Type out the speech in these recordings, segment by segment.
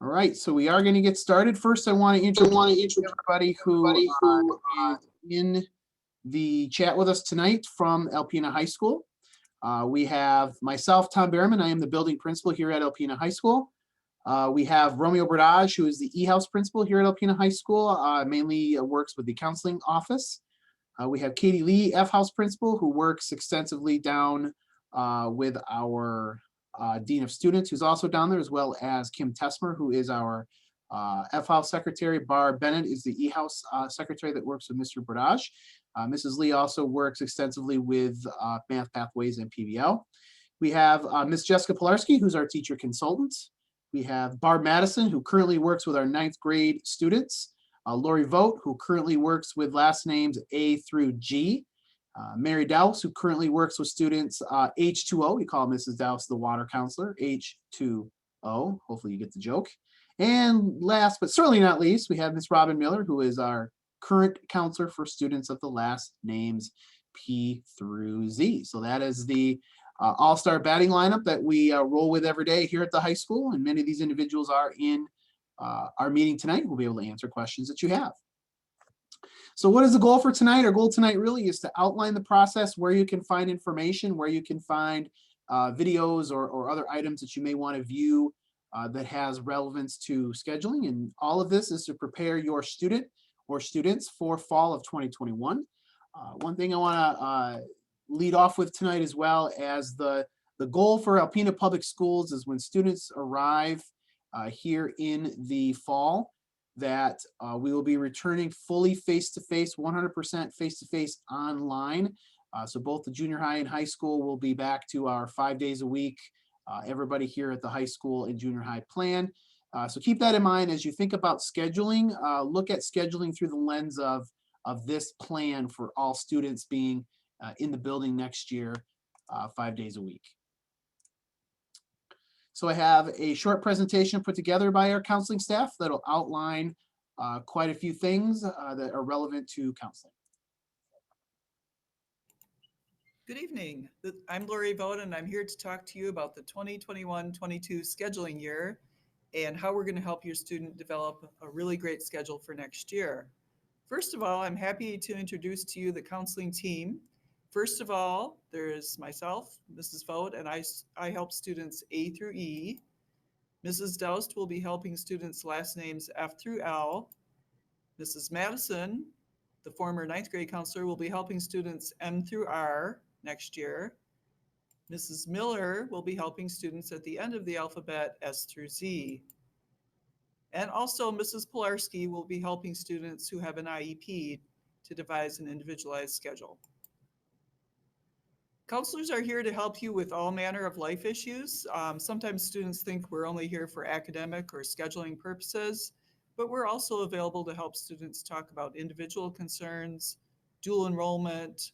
All right, so we are going to get started. First, I want to introduce everybody who is in the chat with us tonight from Alpena High School. We have myself, Tom Behrman. I am the building principal here at Alpena High School. We have Romeo Bradage, who is the e-house principal here at Alpena High School, mainly works with the counseling office. We have Katie Lee, F-house principal, who works extensively down with our Dean of Students, who's also down there, as well as Kim Tesmer, who is our F-house secretary. Barb Bennett is the e-house secretary that works with Mr. Bradage. Mrs. Lee also works extensively with Math Pathways and PBL. We have Miss Jessica Pilarski, who's our teacher consultant. We have Barb Madison, who currently works with our 9th grade students. Lori Vogt, who currently works with last names A through G. Mary Dowse, who currently works with students H2O. We call Mrs. Dowse the water counselor, H2O. Hopefully you get the joke. And last but certainly not least, we have Miss Robin Miller, who is our current counselor for students of the last names P through Z. So that is the all-star batting lineup that we roll with every day here at the high school. And many of these individuals are in our meeting tonight. We'll be able to answer questions that you have. So what is the goal for tonight? Our goal tonight really is to outline the process, where you can find information, where you can find videos or other items that you may want to view that has relevance to scheduling. And all of this is to prepare your student or students for fall of 2021. One thing I want to lead off with tonight, as well as the goal for Alpena Public Schools, is when students arrive here in the fall, that we will be returning fully face-to-face, 100% face-to-face online. So both the junior high and high school will be back to our 5 days a week. Everybody here at the high school and junior high plan. So keep that in mind as you think about scheduling. Look at scheduling through the lens of this plan for all students being in the building next year, 5 days a week. So I have a short presentation put together by our counseling staff that'll outline quite a few things that are relevant to counseling. Good evening. I'm Lori Vogt, and I'm here to talk to you about the 2021-22 scheduling year and how we're going to help your student develop a really great schedule for next year. First of all, I'm happy to introduce to you the counseling team. First of all, there's myself, Mrs. Vogt, and I help students A through E. Mrs. Doust will be helping students last names F through L. Mrs. Madison, the former 9th grade counselor, will be helping students M through R next year. Mrs. Miller will be helping students at the end of the alphabet S through Z. And also Mrs. Pilarski will be helping students who have an IEP to devise an individualized schedule. Counselors are here to help you with all manner of life issues. Sometimes students think we're only here for academic or scheduling purposes, but we're also available to help students talk about individual concerns, dual enrollment,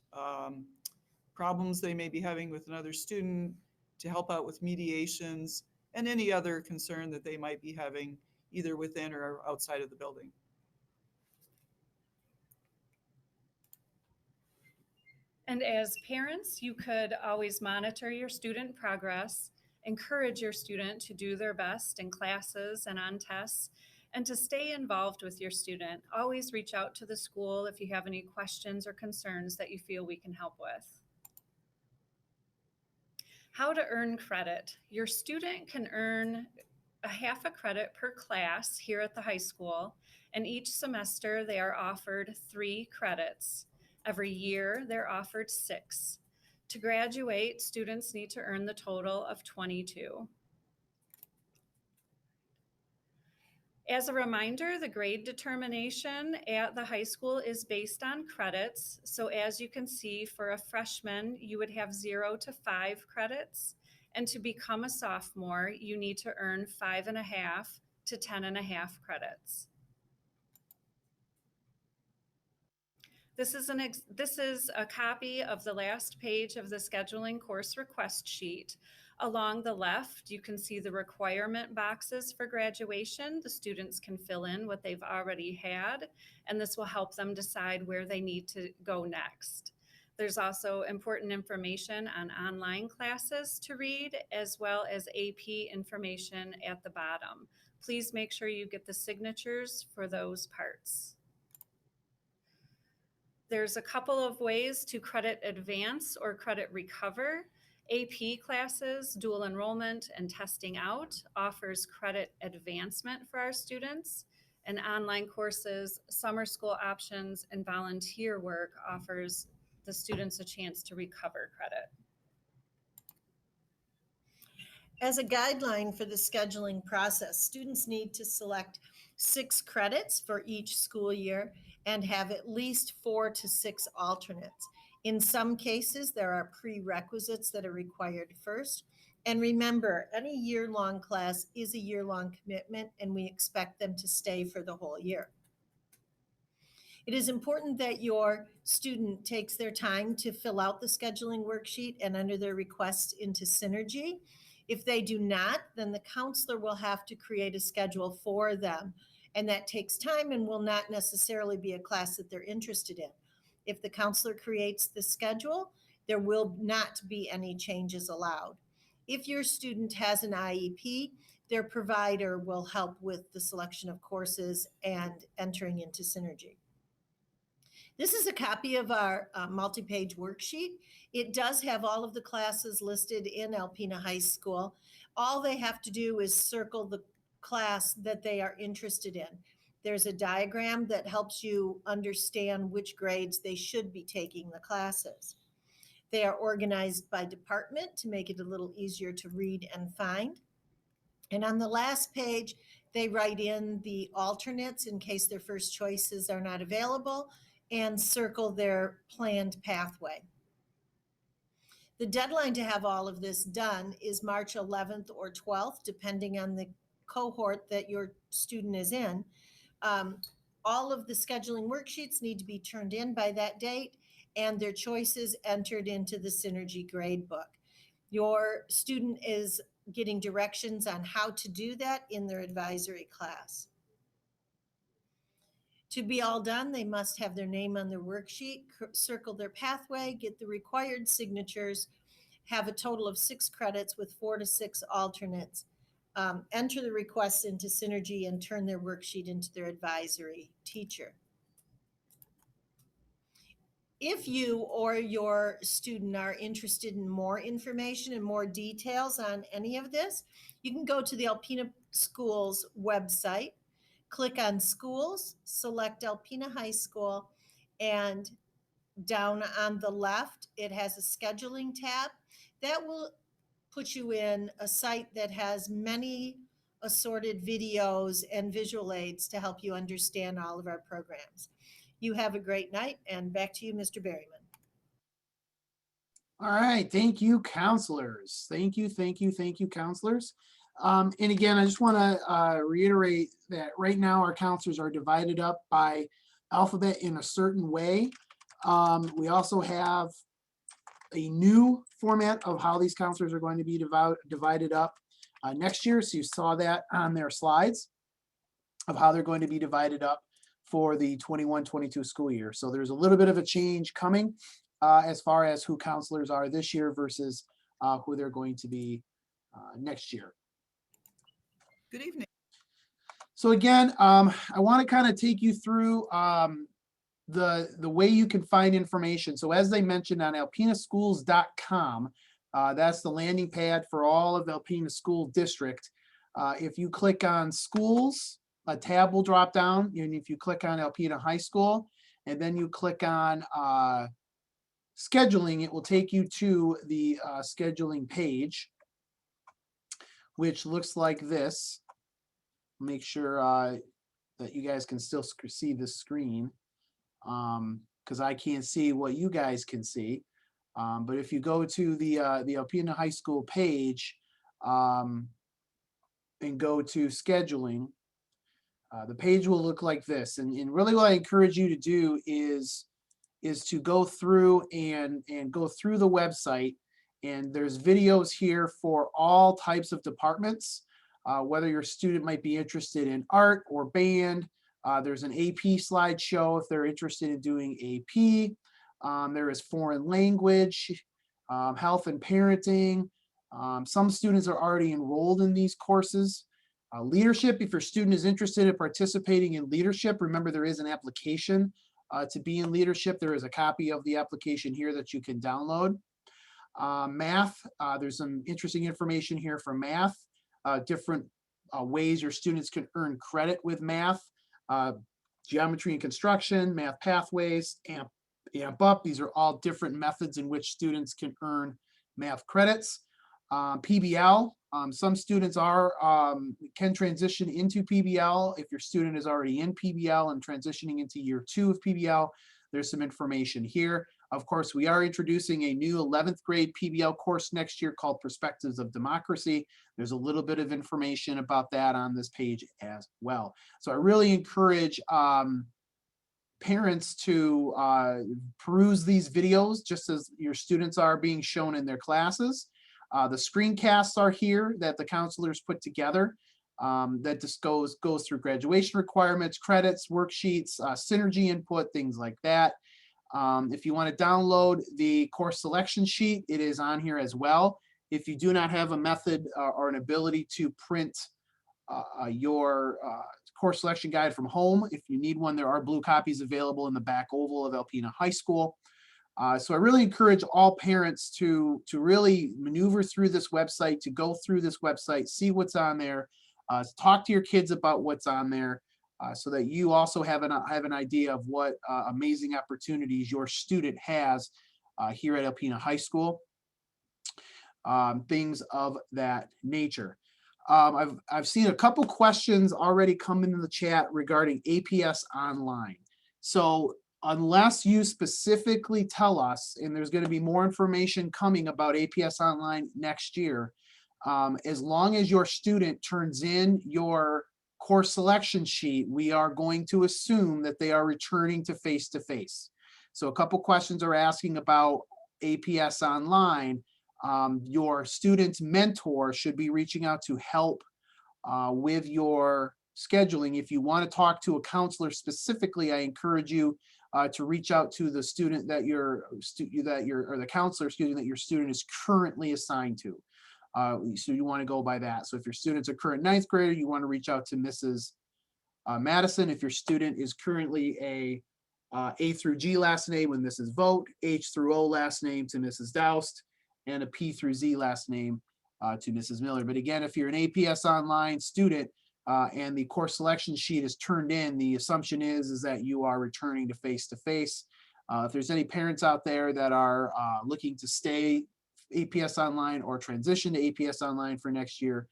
problems they may be having with another student, to help out with mediations, and any other concern that they might be having either within or outside of the building. And as parents, you could always monitor your student progress, encourage your student to do their best in classes and on tests, and to stay involved with your student. Always reach out to the school if you have any questions or concerns that you feel we can help with. How to earn credit. Your student can earn a half a credit per class here at the high school, and each semester they are offered 3 credits. Every year, they're offered 6. To graduate, students need to earn the total of 22. As a reminder, the grade determination at the high school is based on credits. So as you can see, for a freshman, you would have 0 to 5 credits. And to become a sophomore, you need to earn 5.5 to 10.5 credits. This is a copy of the last page of the scheduling course request sheet. Along the left, you can see the requirement boxes for graduation. The students can fill in what they've already had, and this will help them decide where they need to go next. There's also important information on online classes to read, as well as AP information at the bottom. Please make sure you get the signatures for those parts. There's a couple of ways to credit advance or credit recover. AP classes, dual enrollment, and testing out offers credit advancement for our students. And online courses, summer school options, and volunteer work offers the students a chance to recover credit. As a guideline for the scheduling process, students need to select 6 credits for each school year and have at least 4 to 6 alternates. In some cases, there are prerequisites that are required first. And remember, any year-long class is a year-long commitment, and we expect them to stay for the whole year. It is important that your student takes their time to fill out the scheduling worksheet and enter their requests into Synergy. If they do not, then the counselor will have to create a schedule for them. And that takes time and will not necessarily be a class that they're interested in. If the counselor creates the schedule, there will not be any changes allowed. If your student has an IEP, their provider will help with the selection of courses and entering into Synergy. This is a copy of our multi-page worksheet. It does have all of the classes listed in Alpena High School. All they have to do is circle the class that they are interested in. There's a diagram that helps you understand which grades they should be taking the classes. They are organized by department to make it a little easier to read and find. And on the last page, they write in the alternates in case their first choices are not available, and circle their planned pathway. The deadline to have all of this done is March 11th or 12th, depending on the cohort that your student is in. All of the scheduling worksheets need to be turned in by that date and their choices entered into the Synergy gradebook. Your student is getting directions on how to do that in their advisory class. To be all done, they must have their name on their worksheet, circle their pathway, get the required signatures, have a total of 6 credits with 4 to 6 alternates, enter the requests into Synergy, and turn their worksheet into their advisory teacher. If you or your student are interested in more information and more details on any of this, you can go to the Alpena Schools website, click on schools, select Alpena High School, and down on the left, it has a scheduling tab. That will put you in a site that has many assorted videos and visual aids to help you understand all of our programs. You have a great night, and back to you, Mr. Berryman. All right, thank you, counselors. Thank you, counselors. And again, I just want to reiterate that right now our counselors are divided up by alphabet in a certain way. We also have a new format of how these counselors are going to be divided up next year. So you saw that on their slides of how they're going to be divided up for the 21-22 school year. So there's a little bit of a change coming as far as who counselors are this year versus who they're going to be next year. Good evening. So again, I want to kind of take you through the way you can find information. So as they mentioned on alpenaschools.com, that's the landing pad for all of Alpena School District. If you click on schools, a tab will drop down, and if you click on Alpena High School, and then you click on scheduling, it will take you to the scheduling page, which looks like this. Make sure that you guys can still see the screen, because I can't see what you guys can see. But if you go to the Alpena High School page and go to scheduling, the page will look like this. And really what I encourage you to do is to go through and go through the website. And there's videos here for all types of departments, whether your student might be interested in art or band. There's an AP slideshow if they're interested in doing AP. There is foreign language, health and parenting. Some students are already enrolled in these courses. Leadership, if your student is interested in participating in leadership, remember there is an application to be in leadership. There is a copy of the application here that you can download. Math, there's some interesting information here for math, different ways your students can earn credit with math, geometry and construction, math pathways, amp up. These are all different methods in which students can earn math credits. PBL, some students can transition into PBL. If your student is already in PBL and transitioning into year 2 of PBL, there's some information here. Of course, we are introducing a new 11th grade PBL course next year called Perspectives of Democracy. There's a little bit of information about that on this page as well. So I really encourage parents to peruse these videos just as your students are being shown in their classes. The screencasts are here that the counselors put together that just goes through graduation requirements, credits, worksheets, synergy input, things like that. If you want to download the course selection sheet, it is on here as well. If you do not have a method or an ability to print your course selection guide from home, if you need one, there are blue copies available in the back oval of Alpena High School. So I really encourage all parents to really maneuver through this website, to go through this website, see what's on there, talk to your kids about what's on there, so that you also have an idea of what amazing opportunities your student has here at Alpena High School, things of that nature. I've seen a couple questions already come into the chat regarding APS Online. So unless you specifically tell us, and there's going to be more information coming about APS Online next year, as long as your student turns in your course selection sheet, we are going to assume that they are returning to face-to-face. So a couple questions are asking about APS Online. Your student's mentor should be reaching out to help with your scheduling. If you want to talk to a counselor specifically, I encourage you to reach out to the student that or the counselor, excuse me, that your student is currently assigned to. So you want to go by that. So if your student's a current 9th grader, you want to reach out to Mrs. Madison. If your student is currently A through G last name with Mrs. Vogt, H through O last name to Mrs. Doust, and a P through Z last name to Mrs. Miller. But again, if you're an APS Online student and the course selection sheet is turned in, the assumption is that you are returning to face-to-face. If there's any parents out there that are looking to stay APS Online or transition to APS Online for next year,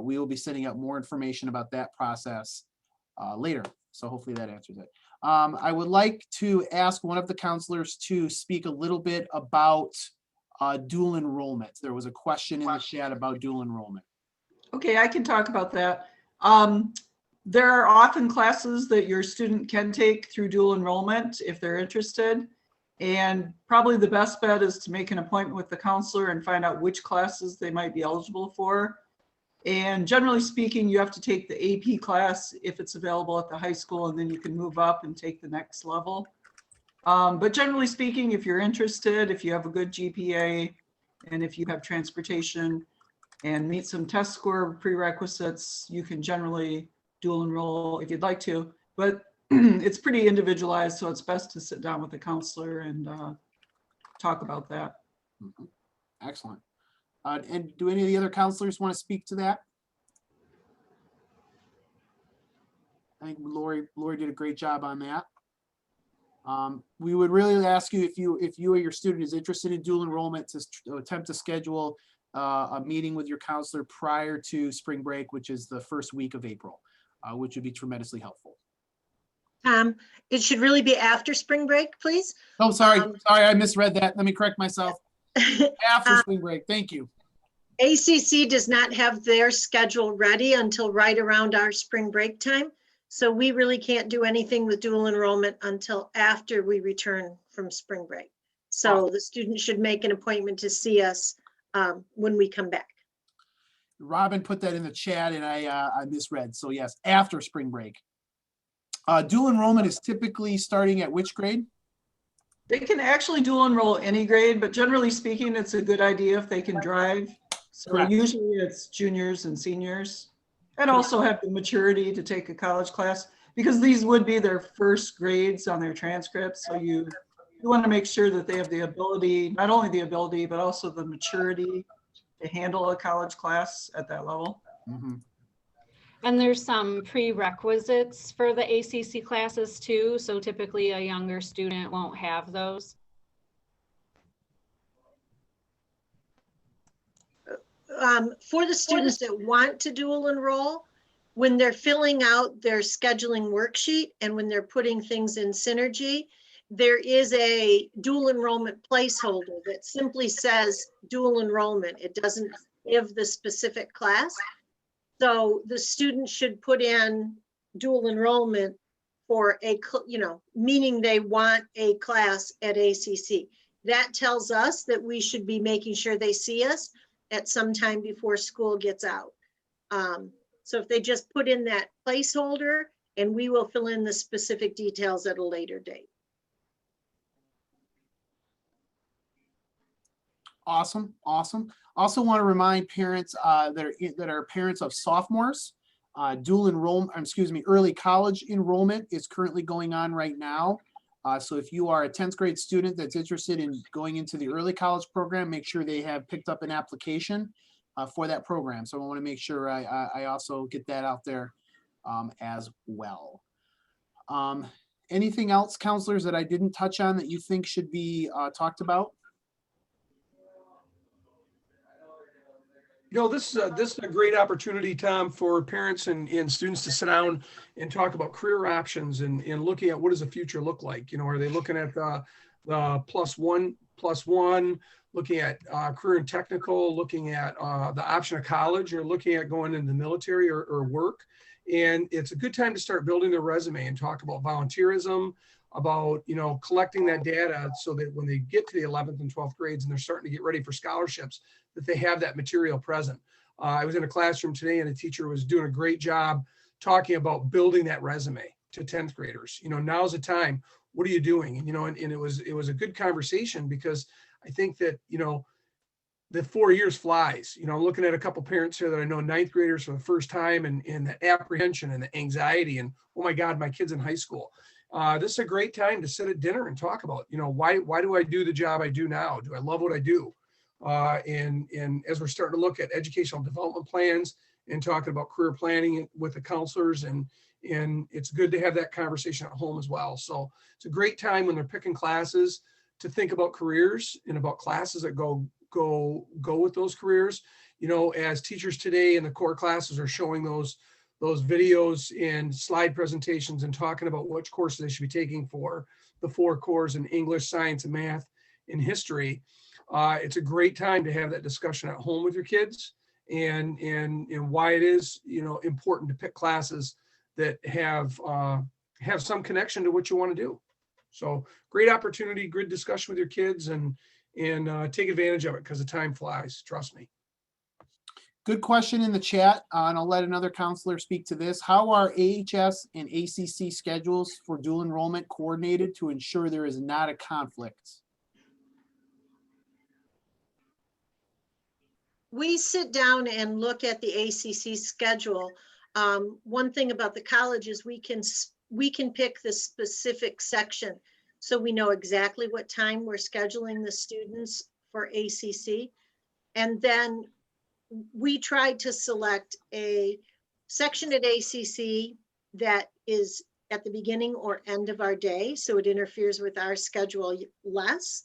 we will be sending out more information about that process later. So hopefully that answers it. I would like to ask one of the counselors to speak a little bit about dual enrollment. There was a question in the chat about dual enrollment. Okay, I can talk about that. There are often classes that your student can take through dual enrollment if they're interested. And probably the best bet is to make an appointment with the counselor and find out which classes they might be eligible for. And generally speaking, you have to take the AP class if it's available at the high school, and then you can move up and take the next level. But generally speaking, if you're interested, if you have a good GPA, and if you have transportation and meet some test score prerequisites, you can generally dual enroll if you'd like to. But it's pretty individualized, so it's best to sit down with a counselor and talk about that. Mm-hmm. Excellent. And do any of the other counselors want to speak to that? I think Lori did a great job on that. We would really ask you if you or your student is interested in dual enrollment to attempt to schedule a meeting with your counselor prior to spring break, which is the first week of April, which would be tremendously helpful. It should really be after spring break, please. Oh, sorry, I misread that. Let me correct myself. After spring break, thank you. ACC does not have their schedule ready until right around our spring break time. So we really can't do anything with dual enrollment until after we return from spring break. So the student should make an appointment to see us when we come back. Robin put that in the chat and I misread. So yes, after spring break. Dual enrollment is typically starting at which grade? They can actually dual enroll any grade, but generally speaking, it's a good idea if they can drive. So Correct. usually it's juniors and seniors, and also have the maturity to take a college class, because these would be their first grades on their transcripts. So you want to make sure that they have the ability, not only the ability, but also the maturity to handle a college class at that level. Mhm. And there's some prerequisites for the ACC classes too. So typically a younger student won't have those. For the students that want to dual enroll, when they're filling out their scheduling worksheet and when they're putting things in Synergy, there is a dual enrollment placeholder that simply says dual enrollment. It doesn't give the specific class. So the student should put in dual enrollment for meaning they want a class at ACC. That tells us that we should be making sure they see us at some time before school gets out. So if they just put in that placeholder, and we will fill in the specific details at a later date. Awesome, awesome. Also want to remind parents that are parents of sophomores, early college enrollment is currently going on right now. So if you are a 10th grade student that's interested in going into the early college program, make sure they have picked up an application for that program. So I want to make sure I also get that out there as well. Anything else, counselors, that I didn't touch on that you think should be talked about? You know, this is a great opportunity, Tom, for parents and students to sit down and talk about career options and looking at what does the future look like. You know, are they looking at the plus one, looking at career and technical, looking at the option of college, or looking at going into the military or work. And it's a good time to start building their resume and talk about volunteerism, about, you know, collecting that data so that when they get to the 11th and 12th grades and they're starting to get ready for scholarships, that they have that material present. I was in a classroom today and a teacher was doing a great job talking about building that resume to 10th graders. You know, now's the time. What are you doing? And, you know, and it was a good conversation, because I think that, you know, the 4 years flies. You know, I'm looking at a couple parents here that I know, 9th graders for the first time, and the apprehension and the anxiety and, oh my God, my kid's in high school. This is a great time to sit at dinner and talk about, you know, why do I do the job I do now? Do I love what I do? And as we're starting to look at educational development plans and talking about career planning with the counselors, and it's good to have that conversation at home as well. So it's a great time when they're picking classes to think about careers and about classes that go with those careers. You know, as teachers today in the core classes are showing those videos and slide presentations and talking about which courses they should be taking for the 4 cores in English, science, and math, and history. It's a great time to have that discussion at home with your kids, and why it is, you know, important to pick classes that have some connection to what you want to do. So great opportunity, good discussion with your kids, and take advantage of it, because the time flies. Trust me. Good question in the chat, and I'll let another counselor speak to this. How are AHS and ACC schedules for dual enrollment coordinated to ensure there is not a conflict? We sit down and look at the ACC schedule. One thing about the college is we can pick the specific section, so we know exactly what time we're scheduling the students for ACC. And then we tried to select a section at ACC that is at the beginning or end of our day, so it interferes with our schedule less.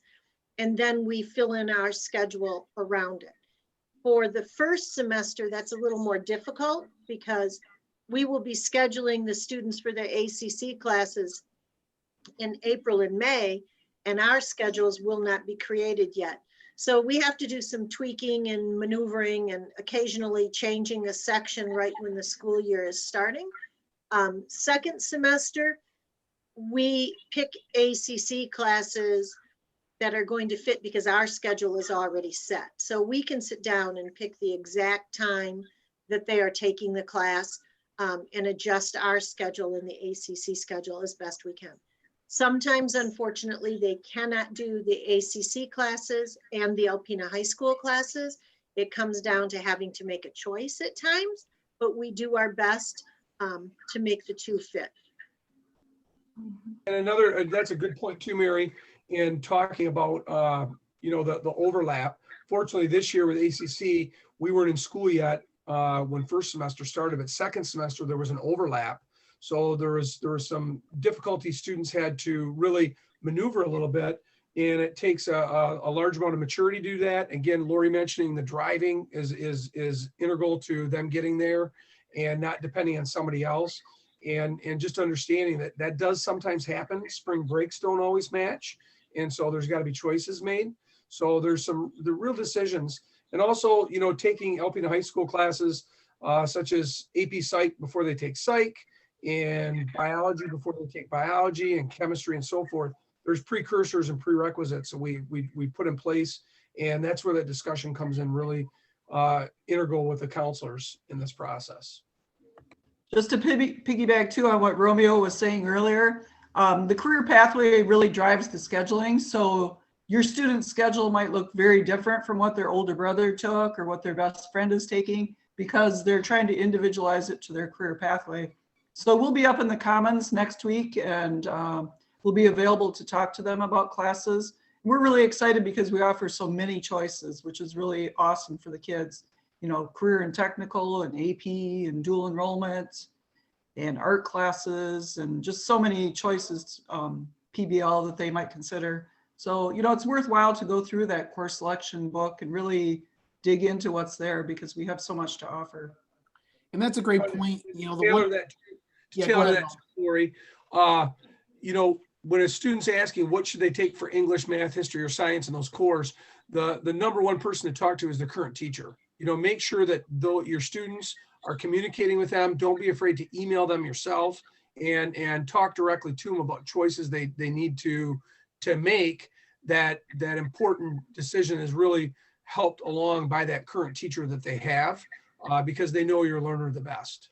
And then we fill in our schedule around it. For the first semester, that's a little more difficult, because we will be scheduling the students for their ACC classes in April and May, and our schedules will not be created yet. So we have to do some tweaking and maneuvering and occasionally changing a section right when the school year is starting. Second semester, we pick ACC classes that are going to fit because our schedule is already set. So we can sit down and pick the exact time that they are taking the class, and adjust our schedule and the ACC schedule as best we can. Sometimes, unfortunately, they cannot do the ACC classes and the Alpena High School classes. It comes down to having to make a choice at times, but we do our best to make the two fit. And another, that's a good point too, Mary, in talking about, the overlap. Fortunately, this year with ACC, we weren't in school yet when first semester started, but second semester, there was an overlap. So there was some difficulty students had to really maneuver a little bit. And it takes a large amount of maturity to do that. Again, Lori mentioning the driving is integral to them getting there and not depending on somebody else. And just understanding that does sometimes happen. Spring breaks don't always match. And so there's got to be choices made. So there's the real decisions. And also, taking Alpena High School classes such as AP Psych before they take Psych, and biology before they take biology, and chemistry and so forth. There's precursors and prerequisites that we put in place. And that's where that discussion comes in really integral with the counselors in this process. Just to piggyback too on what Romeo was saying earlier, the career pathway really drives the scheduling. So your student's schedule might look very different from what their older brother took or what their best friend is taking, because they're trying to individualize it to their career pathway. So we'll be up in the Commons next week, and we'll be available to talk to them about classes. We're really excited because we offer so many choices, which is really awesome for the kids. Career and technical and AP and dual enrollment and art classes, and just so many choices, PBL that they might consider. So, it's worthwhile to go through that course selection book and really dig into what's there, because we have so much to offer. And that's a great point. Tailor that, Lori. When a student's asking what should they take for English, math, history, or science in those cores, the number one person to talk to is the current teacher. Make sure that though your students are communicating with them, don't be afraid to email them yourself and talk directly to them about choices they need to make. That important decision is really helped along by that current teacher that they have, because they know your learner the best.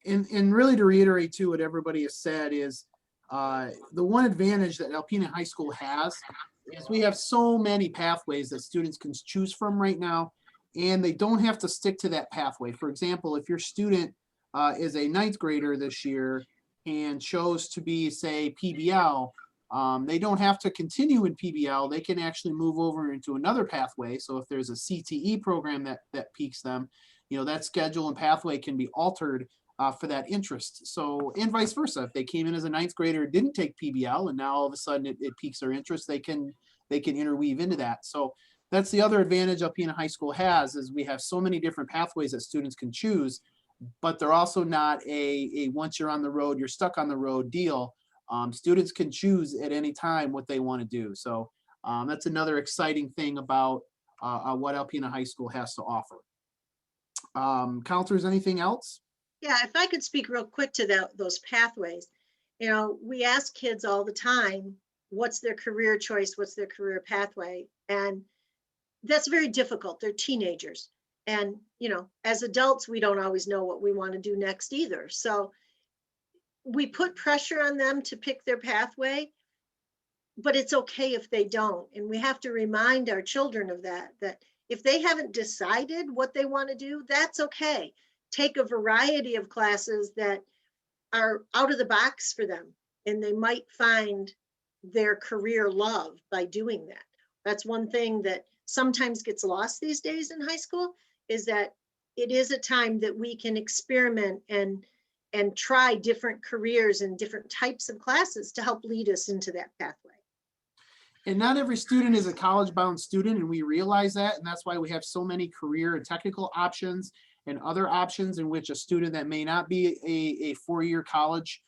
And really to reiterate too, what everybody has said is the one advantage that Alpena High School has is we have so many pathways that students can choose from right now, and they don't have to stick to that pathway. For example, if your student is a 9th grader this year and chose to be, say, PBL, they don't have to continue in PBL. They can actually move over into another pathway. So if there's a CTE program that piques them, that schedule and pathway can be altered for that interest. So, and vice versa. If they came in as a 9th grader, didn't take PBL, and now all of a sudden it piques their interest, they can interweave into that. So that's the other advantage Alpena High School has, is we have so many different pathways that students can choose, but they're also not a once you're on the road, you're stuck on the road deal. Students can choose at any time what they want to do. So that's another exciting thing about what Alpena High School has to offer. Counselors, anything else? Yeah, if I could speak real quick to those pathways. We ask kids all the time, what's their career choice? What's their career pathway? And that's very difficult. They're teenagers. And, as adults, we don't always know what we want to do next either. So we put pressure on them to pick their pathway, but it's okay if they don't. And we have to remind our children of that if they haven't decided what they want to do, that's okay. Take a variety of classes that are out of the box for them, and they might find their career love by doing that. That's one thing that sometimes gets lost these days in high school, is that it is a time that we can experiment and try different careers and different types of classes to help lead us into that pathway. And not every student is a college-bound student, and we realize that, and that's why we have so many career and technical options and other options in which a student that may not be a four-year college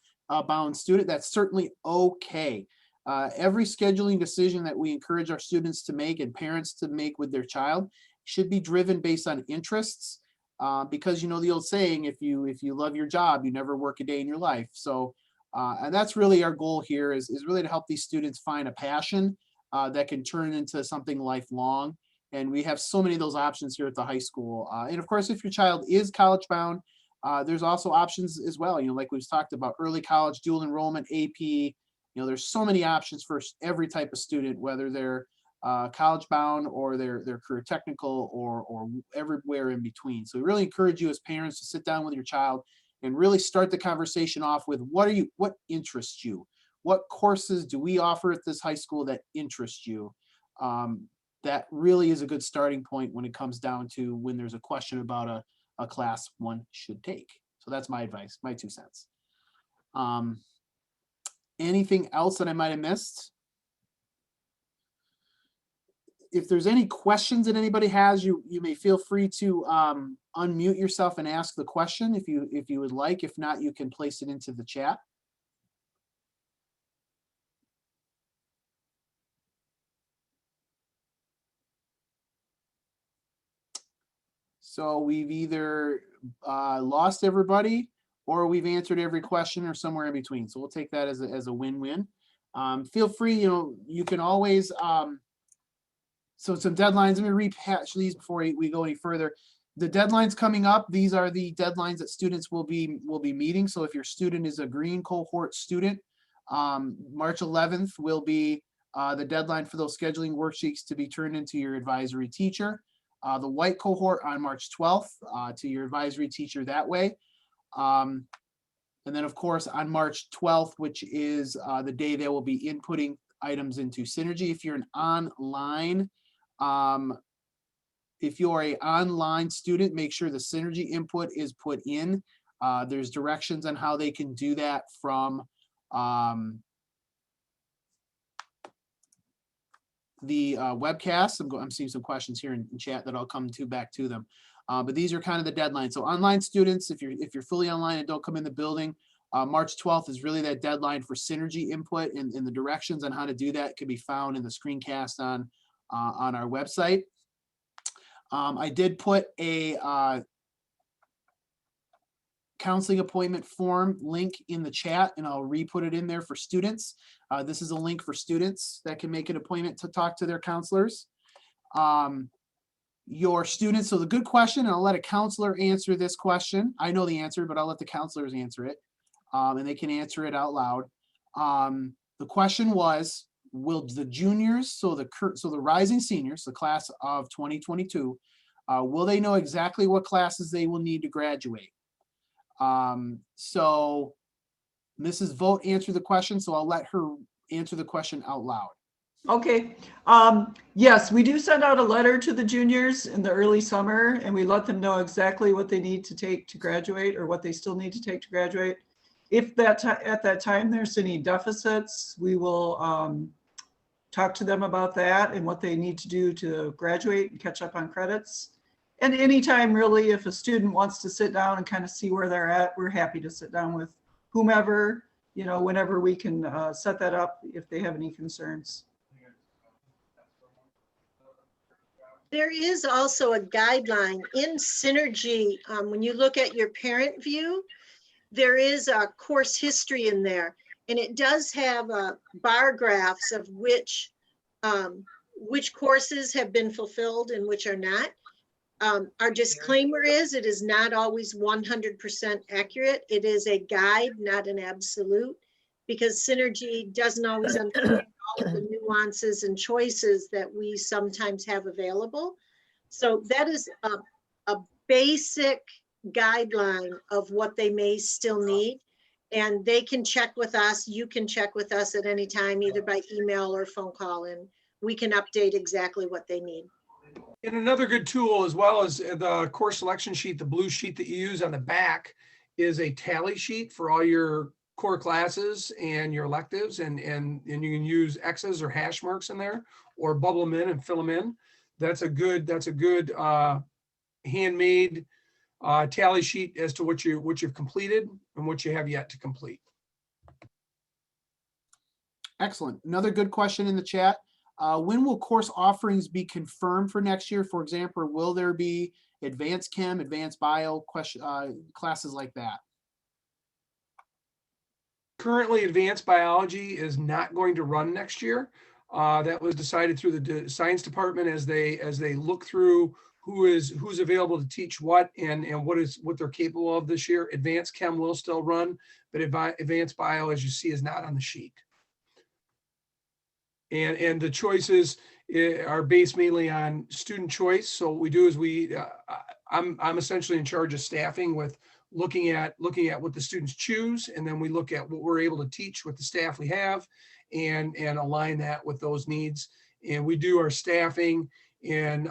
bound student, that's certainly okay. Every scheduling decision that we encourage our students to make and parents to make with their child should be driven based on interests, because the old saying, if you love your job, you never work a day in your life. So and that's really our goal here, is really to help these students find a passion that can turn into something lifelong. And we have so many of those options here at the high school. And of course, if your child is college bound, there's also options as well. Like we've talked about, early college, dual enrollment, AP, You know, there's so many options for every type of student, whether they're college bound or they're career technical or everywhere in between. So we really encourage you as parents to sit down with your child and really start the conversation off with what interests you? What courses do we offer at this high school that interest you? That really is a good starting point when it comes down to when there's a question about a class one should take. So that's my advice, my 2 cents. Anything else that I might have missed? If there's any questions that anybody has, you may feel free to unmute yourself and ask the question if you would like. If not, you can place it into the chat. So we've either lost everybody or we've answered every question or somewhere in between. So we'll take that as a win-win. Feel free, you can always, so some deadlines, let me rehash these before we go any further. The deadlines coming up, these are the deadlines that students will be meeting. So if your student is a green cohort student, March 11th will be the deadline for those scheduling worksheets to be turned into your advisory teacher. The white cohort on March 12th to your advisory teacher that way. And then of course on March 12th, which is the day they will be inputting items into Synergy. If you're an online, if you're an online student, make sure the Synergy input is put in. There's directions on how they can do that from the webcast. I'm seeing some questions here in chat that I'll come back to them. But these are kind of the deadlines. So online students, if you're fully online and don't come in the building, March 12th is really that deadline for Synergy input, and the directions on how to do that can be found in the screencast on our website. I did put a counseling appointment form link in the chat, and I'll re-put it in there for students. This is a link for students that can make an appointment to talk to their counselors. Your students, so the good question, and I'll let a counselor answer this question. I know the answer, but I'll let the counselors answer it, and they can answer it out loud. The question was, will the juniors, so the rising seniors, the class of 2022, will they know exactly what classes they will need to graduate? So Mrs. Vogt answered the question, so I'll let her answer the question out loud. Okay. Yes, we do send out a letter to the juniors in the early summer, and we let them know exactly what they need to take to graduate or what they still need to take to graduate. If at that time there's any deficits, we will talk to them about that and what they need to do to graduate and catch up on credits. And anytime really, if a student wants to sit down and kind of see where they're at, we're happy to sit down with whomever, whenever we can set that up if they have any concerns. There is also a guideline in Synergy. When you look at your parent view, there is a course history in there, and it does have bar graphs of which courses have been fulfilled and which are not. Our disclaimer is it is not always 100% accurate. It is a guide, not an absolute, because Synergy doesn't always understand all of the nuances and choices that we sometimes have available. So that is a basic guideline of what they may still need. And they can check with us. You can check with us at any time, either by email or phone call, and we can update exactly what they need. And another good tool, as well as the course selection sheet, the blue sheet that you use on the back, is a tally sheet for all your core classes and your electives, and you can use X's or hash marks in there, or bubble them in and fill them in. That's a good handmade tally sheet as to what you've completed and what you have yet to complete. Excellent. Another good question in the chat. When will course offerings be confirmed for next year? For example, will there be advanced chem, advanced bio classes like that? Currently, advanced biology is not going to run next year. That was decided through the science department as they look through who's available to teach what and what they're capable of this year. Advanced chem will still run, but advanced bio, as you see, is not on the sheet. And the choices are based mainly on student choice. So what we do is I'm essentially in charge of staffing with looking at what the students choose, and then we look at what we're able to teach with the staff we have, and align that with those needs. And we do our staffing in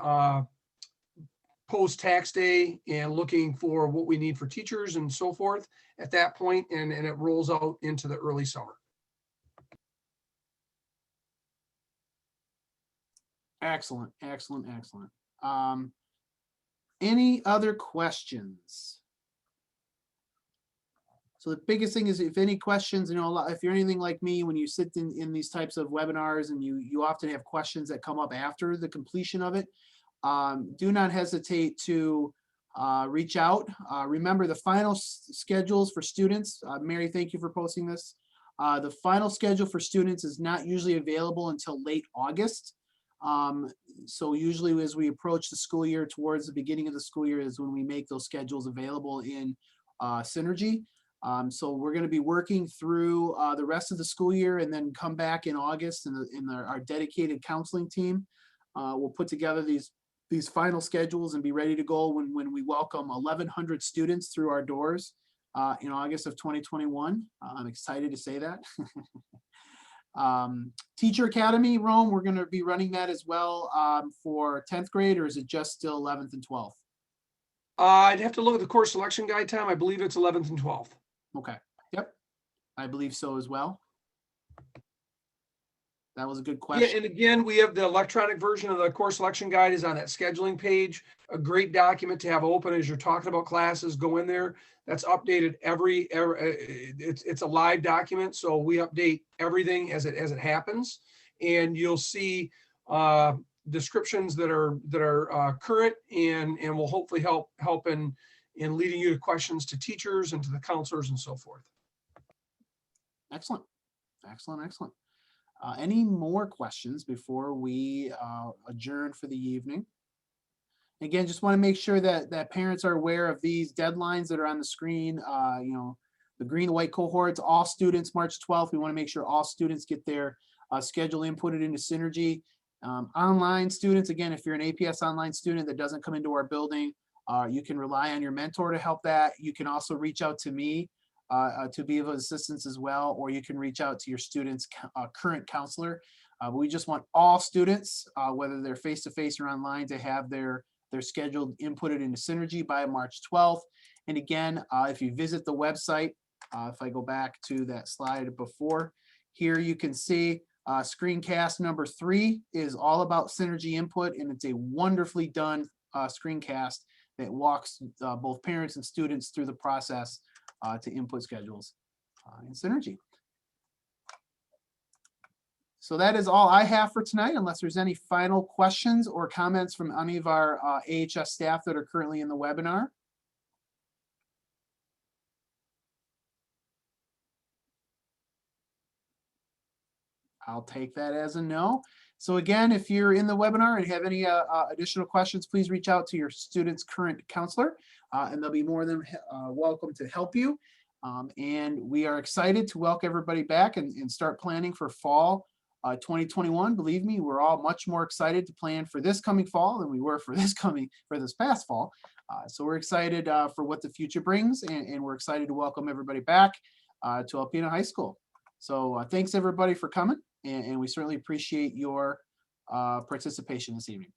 post tax day and looking for what we need for teachers and so forth at that point, and it rolls out into the early summer. Excellent, excellent, excellent. Any other questions? So the biggest thing is, if any questions, if you're anything like me, when you sit in these types of webinars and you often have questions that come up after the completion of it, do not hesitate to reach out. Remember, the final schedules for students, Mary, thank you for posting this. The final schedule for students is not usually available until late August. So usually as we approach the school year, towards the beginning of the school year, is when we make those schedules available in Synergy. So we're going to be working through the rest of the school year, and then come back in August, and our dedicated counseling team will put together these final schedules and be ready to go when we welcome 1,100 students through our doors in August of 2021. I'm excited to say that. Teacher Academy, Rome, we're going to be running that as well for 10th grade, or is it just still 11th and 12th? I'd have to look at the course selection guide, Tom. I believe it's 11th and 12th. Okay, yep, I believe so as well. That was a good question. Yeah, and again, we have the electronic version of the course selection guide is on that scheduling page. A great document to have open as you're talking about classes. Go in there. That's updated every it's a live document, so we update everything as it happens, and you'll see descriptions that are current and will hopefully help in leading you to questions to teachers and to the counselors and so forth. Excellent, excellent, excellent. Any more questions before we adjourn for the evening? Again, just want to make sure that parents are aware of these deadlines that are on the screen. The green and white cohorts, all students, March 12th. We want to make sure all students get their schedule inputted into Synergy. Online students, again, if you're an APS online student that doesn't come into our building, you can rely on your mentor to help that. You can also reach out to me to be of assistance as well, or you can reach out to your student's current counselor. But we just want all students, whether they're face-to-face or online, to have their schedule inputted into Synergy by March 12th. And again, if you visit the website, if I go back to that slide before, here you can see screencast number 3 is all about Synergy input, and it's a wonderfully done screencast that walks both parents and students through the process to input schedules in Synergy. So that is all I have for tonight, unless there's any final questions or comments from any of our AHS staff that are currently in the webinar. I'll take that as a no. So again, if you're in the webinar and have any additional questions, please reach out to your student's current counselor, and they'll be more than welcome to help you. And we are excited to welcome everybody back and start planning for fall 2021. Believe me, we're all much more excited to plan for this coming fall than we were for this past fall. So we're excited for what the future brings, and we're excited to welcome everybody back to Alpena High School. So thanks everybody for coming, and we certainly appreciate your participation this evening.